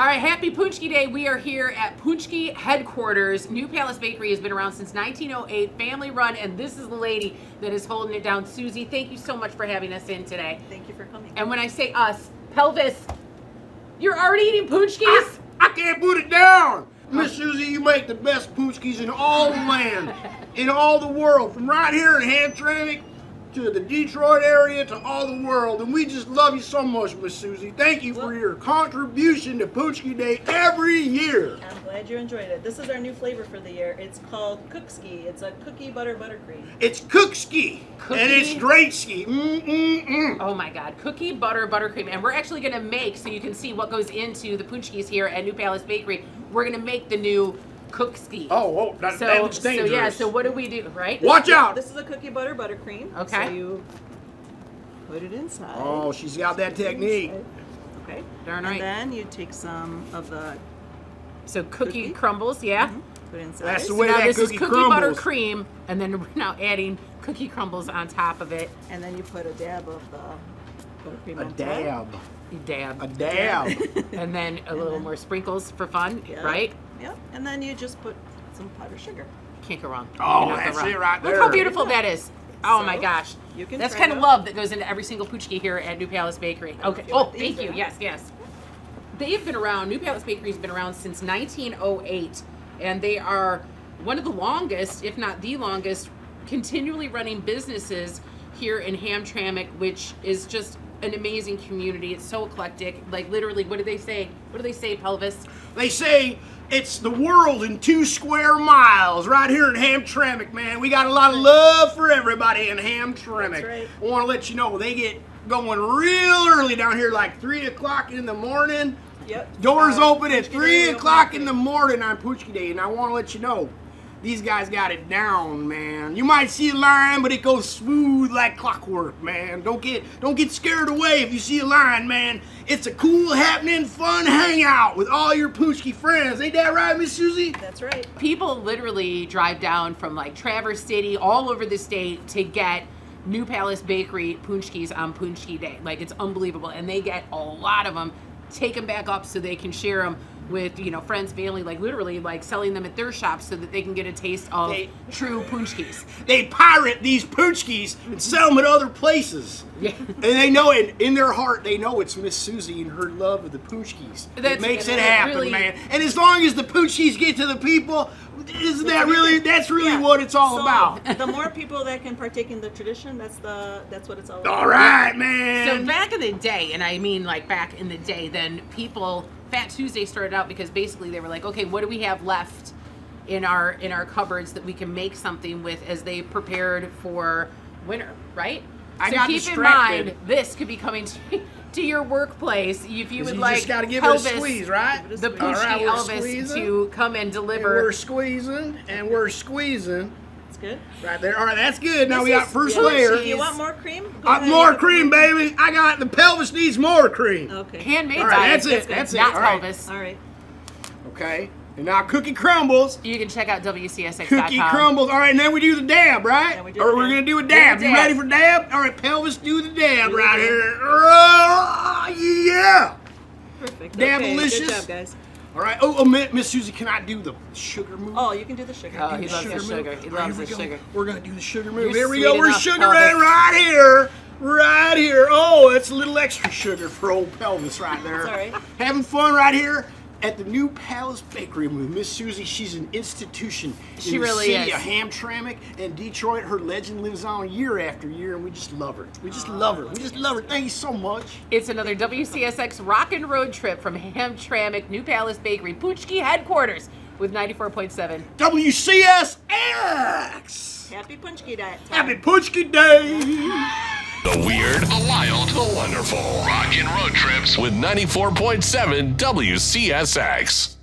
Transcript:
right, happy Paczki Day. We are here at Paczki headquarters. New Palace Bakery has been around since 1908, family run, and this is the lady that is holding it down. Susie, thank you so much for having us in today. Thank you for coming. And when I say us, Pelvis, you're already eating Paczkis? I can't put it down. Miss Susie, you make the best Paczkis in all the land, in all the world, from right here in Hamtramck to the Detroit area to all the world. And we just love you so much, Miss Susie. Thank you for your contribution to Paczki Day every year. I'm glad you enjoyed it. This is our new flavor for the year. It's called Cookie. It's a cookie butter buttercream. It's Cookie, and it's great ski. Oh my God, Cookie Butter Buttercream. And we're actually gonna make, so you can see what goes into the Paczkis here at New Palace Bakery, we're gonna make the new Cookie. Oh, that looks dangerous. So yeah, so what do we do, right? Watch out. This is a cookie butter buttercream. Okay. So you put it inside. Oh, she's got that technique. Okay. Darn right. And then you take some of the So cookie crumbles, yeah. put inside. That's the So way now that this is cookie cookie crumbles. butter cream, and then we're now adding cookie crumbles on top of it. And then you put a dab of the buttercream A on top. dab. You dab. A dab. And then a little more sprinkles for fun, Yeah. right? Yep. And then you just put some powdered sugar. Can't go wrong. Oh, Cannot go that's wrong. it right Look there. how beautiful that is. Oh So, my gosh. you can That's try kind it of out. love that goes into every single Paczki here at New Palace Bakery. Okay. you Oh, want these thank you. or- Yes, yes. They've been around, New Palace Bakery's been around since 1908, and they are one of the longest, if not the longest, continually running businesses here in Hamtramck, which is just an amazing community. It's so eclectic. Like literally, what do they say? What do they say, Pelvis? They say it's the world in 2 square miles right here in Hamtramck, man. We got a lot of love for everybody in Hamtramck. That's right. I want to let you know they get going real early down here, like 3 o'clock in the morning. Yep. Doors open at Paczki 3 Day, o'clock in the morning on Paczki Day, and I want to let you know these guys got it down, man. You might see a line, but it goes smooth like clockwork, man. Don't get scared away if you see a line, man. It's a cool, happening, fun hangout with all your Paczki friends. Ain't that right, Miss Susie? That's right. People literally drive down from like Traverse City all over the state to get New Palace Bakery Paczkis on Paczki Day. Like, it's unbelievable, and they get a lot of them. Take them back up so they can share them with, you know, friends, family, like literally like selling them at their shops so that they can get a taste of true Paczkis. They pirate these Paczkis and sell them at other places. Yeah. And they know it, in their heart, they know it's Miss Susie and her love of the Paczkis. It That's- makes it that's happen, really- man. And as long as the Paczkis get to the people, isn't that really, that's really Yeah. what it's all So, about. The more people that can partake in the tradition, that's what it's all about. All right, man. So back in the day, and I mean like back in the day, then people, Fat Tuesday started out because basically they were like, okay, what do we have left in our cupboards that we can make something with as they prepared for winter, right? I so got keep distracted. in mind, this could be coming to your workplace if you would You like just got to give it a Elvis, squeeze, right? the All Paczki right, we're Elvis squeezing. to come and And deliver. we're squeezing, and we're squeezing. It's good. Right there. All right, that's good. Now This we got is first Paczki. layer. Do you want more cream? Go ahead and More get cream, baby. I got, the pelvis needs more cream. Okay. Handmade All right, diet, that's it, good. that's it. Not All right. Elvis. All right. Okay. And now cookie crumbles. You can check out WCSX.com. Cookie crumbles. All right, and then we do the dab, right? Yeah, we do or the we're dab. going to do a dab. Do the You dab. ready for dab? All right, pelvis, do the dab Do the right dab. here. Oh, yeah. Perfect. Dabalicious. Okay, good job, guys. All right. Oh, Miss Susie, can I do the sugar move? Oh, you can do the sugar. Oh, he The loves the move? sugar. He All right, loves here the we go. sugar. We're going to do the sugar move. You're Here we sweet go. We're enough, sugaring Pelvis. right here. Right here. Oh, that's a little extra sugar for old pelvis right there. That's all right. Having fun right here at the New Palace Bakery with Miss Susie. She's an institution She in really the city is. of Hamtramck and Detroit. Her legend lives on year after year, and we just love her. We just love her. We just love her. Thank you so much. It's another WCSX Rockin' Road Trip from Hamtramck, New Palace Bakery, Paczki headquarters with 94.7. WCSX. Happy Paczki Day. Happy Paczki Day. The weird, the wild, the wonderful. Rockin' Road Trips with 94.7 WCSX.